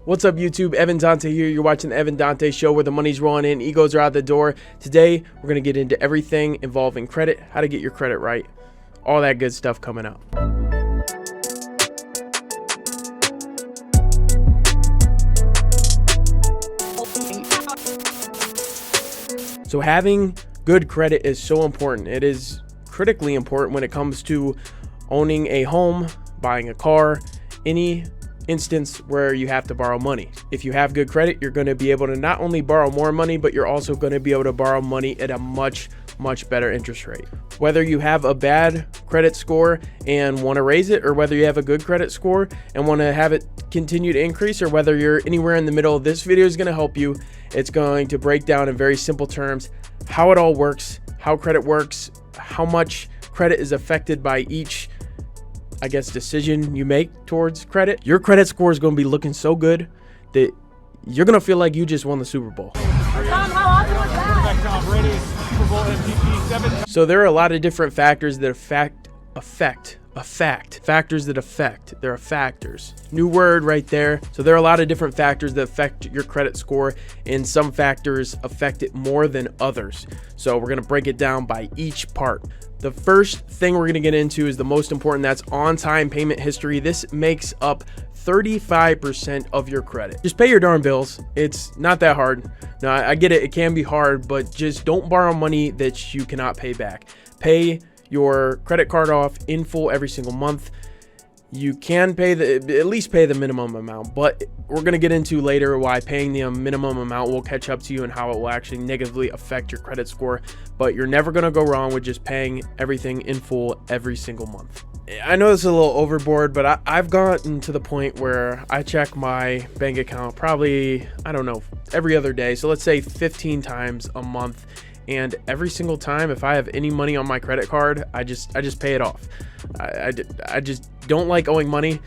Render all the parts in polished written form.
What's up YouTube, Evan Dante here. You're watching the Evan Dante Show where the money's rolling in, egos are out the door. Today, we're going to get into everything involving credit, how to get your credit right, all that good stuff coming up. So having good credit is so important. It is critically important when it comes to owning a home, buying a car, any instance where you have to borrow money. If you have good credit, you're going to be able to not only borrow more money, but you're also going to be able to borrow money at a much better interest rate. Whether you have a bad credit score and want to raise it, or whether you have a good credit score and want to have it continue to increase, or whether you're anywhere in the middle, this video is going to help you. It's going to break down in very simple terms how it all works, how credit works, how much credit is affected by each decision you make towards credit. Your credit score is going to be looking so good that you're going to feel like you just won the Super Bowl. So there are a lot of different factors that they're factors. New word right there. So there are a lot of different factors that affect your credit score, and some factors affect it more than others. So we're going to break it down by each part. The first thing we're going to get into is the most important. That's on-time payment history. This makes up 35% of your credit. Just pay your darn bills. It's not that hard. Now, I get it. It can be hard, but just don't borrow money that you cannot pay back. Pay your credit card off in full every single month. You can at least pay the minimum amount, but we're going to get into later why paying the minimum amount will catch up to you and how it will actually negatively affect your credit score. But you're never going to go wrong with just paying everything in full every single month. I know this is a little overboard, but I've gotten to the point where I check my bank account probably, I don't know, every other day. So let's say 15 times a month. And every single time, if I have any money on my credit card, I just pay it off. I just don't like owing money.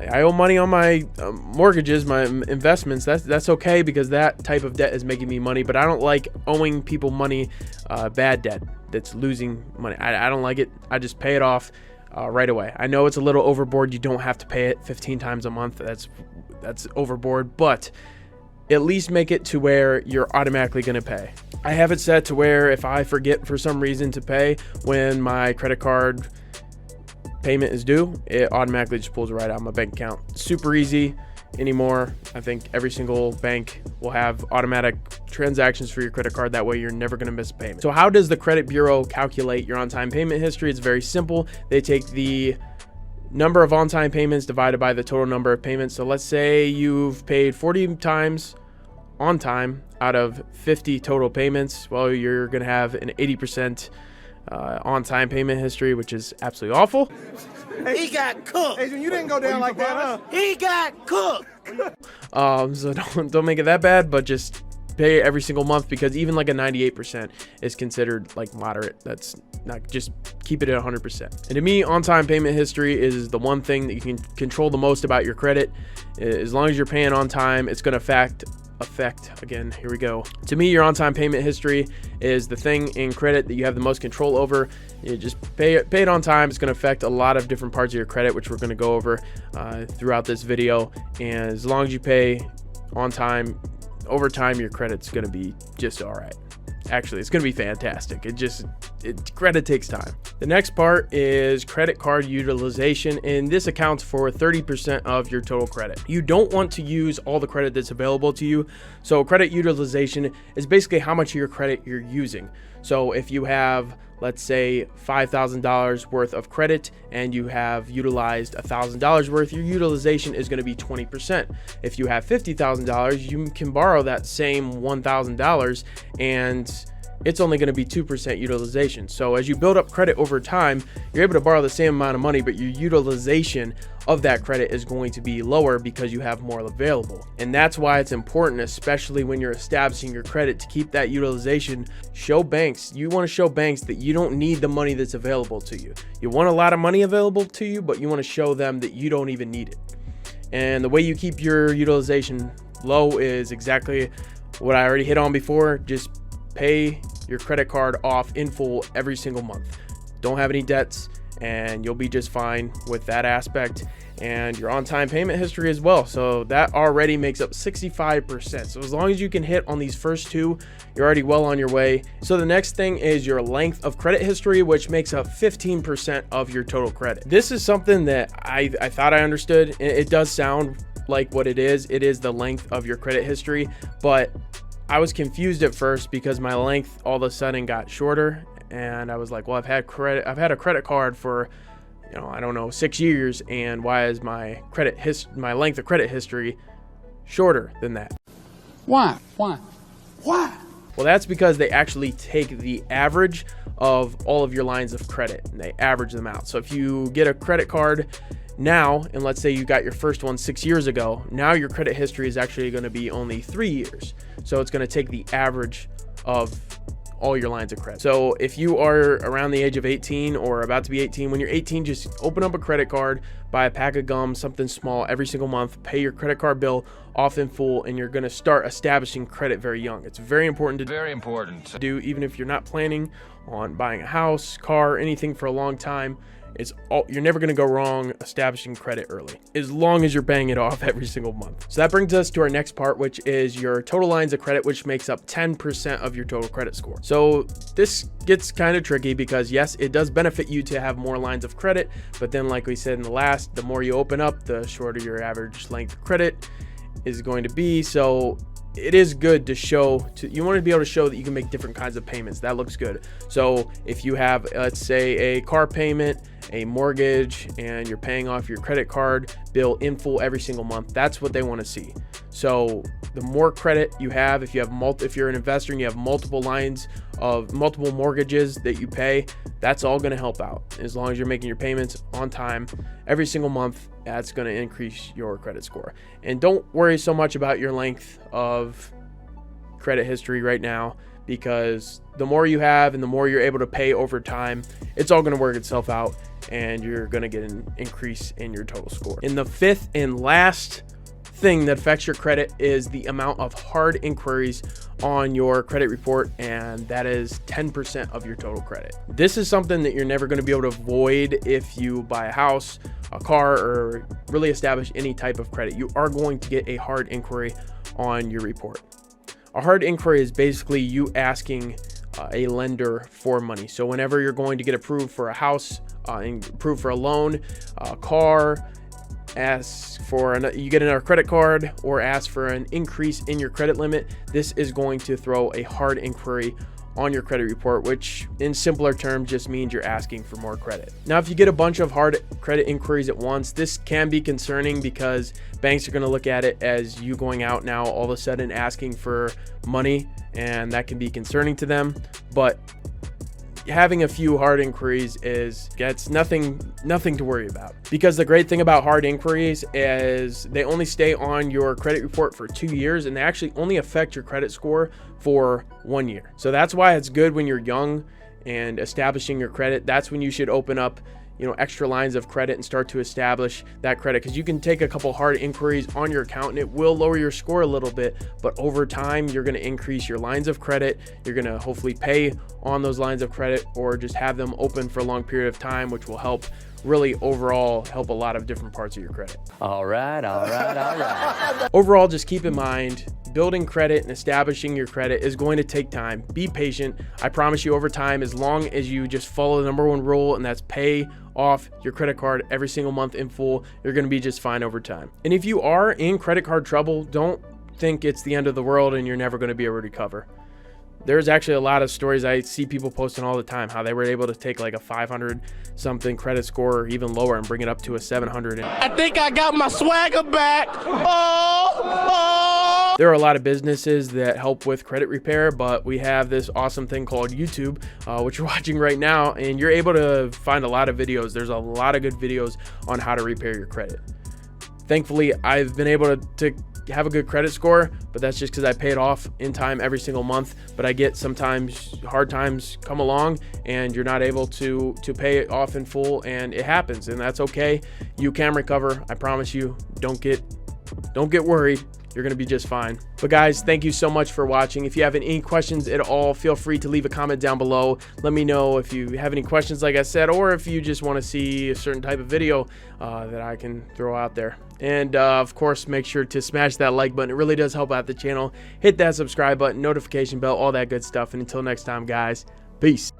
I owe money on my mortgages, my investments. That's okay, because that type of debt is making me money. But I don't like owing people money, bad debt that's losing money. I don't like it. I just pay it off right away. I know it's a little overboard. You don't have to pay it 15 times a month. That's overboard, but at least make it to where you're automatically going to pay. I have it set to where if I forget for some reason to pay when my credit card payment is due, it automatically just pulls it right out of my bank account. Super easy anymore. I think every single bank will have automatic transactions for your credit card. That way you're never going to miss a payment. So how does the credit bureau calculate your on-time payment history? It's very simple. They take the number of on-time payments divided by the total number of payments. So let's say you've paid 40 times on time out of 50 total payments. Well, you're going to have an 80% on-time payment history, which is absolutely awful. He got cooked. Adrian, you didn't go down like that, huh? He got cooked. So don't make it that bad, but just pay every single month, because even like a 98% is considered like moderate. That's not, just keep it at 100%. And to me, on-time payment history is the one thing that you can control the most about your credit. As long as you're paying on time, it's going to affect again, here we go. To me, your on-time payment history is the thing in credit that you have the most control over. You just pay it on time. It's going to affect a lot of different parts of your credit, which we're going to go over throughout this video. And as long as you pay on time, over time, your credit's going to be just all right. Actually, it's going to be fantastic. Credit takes time. The next part is credit card utilization, and this accounts for 30% of your total credit. You don't want to use all the credit that's available to you. So credit utilization is basically how much of your credit you're using. So if you have, let's say, $5,000 worth of credit and you have utilized $1,000 worth, your utilization is going to be 20%. If you have $50,000, you can borrow that same $1,000 and it's only going to be 2% utilization. So as you build up credit over time, you're able to borrow the same amount of money, but your utilization of that credit is going to be lower because you have more available. And that's why it's important, especially when you're establishing your credit, to keep that utilization. Show banks, you want to show banks that you don't need the money that's available to you. You want a lot of money available to you, but you want to show them that you don't even need it. And the way you keep your utilization low is exactly what I already hit on before. Just pay your credit card off in full every single month. Don't have any debts, and you'll be just fine with that aspect. and your on-time payment history as well. So that already makes up 65%. So as long as you can hit on these first two, you're already well on your way. So the next thing is your length of credit history, which makes up 15% of your total credit. This is something that I thought I understood. It does sound like what it is. It is the length of your credit history, but I was confused at first because my length all of a sudden got shorter, and I was like, well, I've had a credit card for, you know, I don't know, 6 years, and why is my length of credit history shorter than that? Why? Well, that's because they actually take the average of all of your lines of credit and they average them out. So if you get a credit card now, and let's say you got your first one 6 years ago, now your credit history is actually going to be only 3 years. So it's going to take the average of all your lines of credit. So if you are around the age of 18 or about to be 18, when you're 18, just open up a credit card, buy a pack of gum, something small every single month, pay your credit card bill off in full, and you're going to start establishing credit very young. It's very important to do, even if you're not planning on buying a house, car, anything for a long time. You're never going to go wrong establishing credit early, as long as you're paying it off every single month. So that brings us to our next part, which is your total lines of credit, which makes up 10% of your total credit score. So this gets kind of tricky because yes, it does benefit you to have more lines of credit, but then like we said in the last, the more you open up, the shorter your average length of credit is going to be. So it is good to show, you want to be able to show that you can make different kinds of payments. That looks good. So if you have, let's say, a car payment, a mortgage, and you're paying off your credit card bill in full every single month, that's what they want to see. So the more credit you have, if you're an investor and you have multiple mortgages that you pay, that's all going to help out. As long as you're making your payments on time every single month, that's going to increase your credit score. And don't worry so much about your length of credit history right now, because the more you have and the more you're able to pay over time, it's all going to work itself out and you're going to get an increase in your total score. And the fifth and last thing that affects your credit is the amount of hard inquiries on your credit report, and that is 10% of your total credit. This is something that you're never going to be able to avoid if you buy a house, a car, or really establish any type of credit. You are going to get a hard inquiry on your report. A hard inquiry is basically you asking a lender for money. So whenever you're going to get approved for a house, approved for a loan, a car, you get another credit card, or ask for an increase in your credit limit, this is going to throw a hard inquiry on your credit report, which in simpler terms just means you're asking for more credit. Now, if you get a bunch of hard credit inquiries at once, this can be concerning because banks are going to look at it as you going out now all of a sudden asking for money, and that can be concerning to them. But having a few hard inquiries gets nothing to worry about, because the great thing about hard inquiries is they only stay on your credit report for 2 years, and they actually only affect your credit score for 1 year. So that's why it's good when you're young and establishing your credit. That's when you should open up, extra lines of credit and start to establish that credit, because you can take a couple hard inquiries on your account and it will lower your score a little bit, but over time you're going to increase your lines of credit. You're going to hopefully pay on those lines of credit or just have them open for a long period of time, which will really overall help a lot of different parts of your credit. All right. Overall, just keep in mind, building credit and establishing your credit is going to take time. Be patient. I promise you, over time, as long as you just follow the number one rule, and that's pay off your credit card every single month in full, you're going to be just fine over time. And if you are in credit card trouble, don't think it's the end of the world and you're never going to be able to recover. There's actually a lot of stories I see people posting all the time, how they were able to take like a 500 something credit score or even lower and bring it up to a 700. I think I got my swagger back. There are a lot of businesses that help with credit repair, but we have this awesome thing called YouTube, which you're watching right now, and you're able to find a lot of videos. There's a lot of good videos on how to repair your credit. Thankfully, I've been able to have a good credit score, but that's just because I pay it off in time every single month. But I get sometimes hard times come along and you're not able to pay it off in full, and it happens, and that's okay. You can recover. I promise you. Don't get Don't get worried. You're going to be just fine. But guys, thank you so much for watching. If you have any questions at all, feel free to leave a comment down below. Let me know if you have any questions, like I said, or if you just want to see a certain type of video that I can throw out there. And of course, make sure to smash that like button. It really does help out the channel. Hit that subscribe button, notification bell, all that good stuff. And until next time, guys, peace.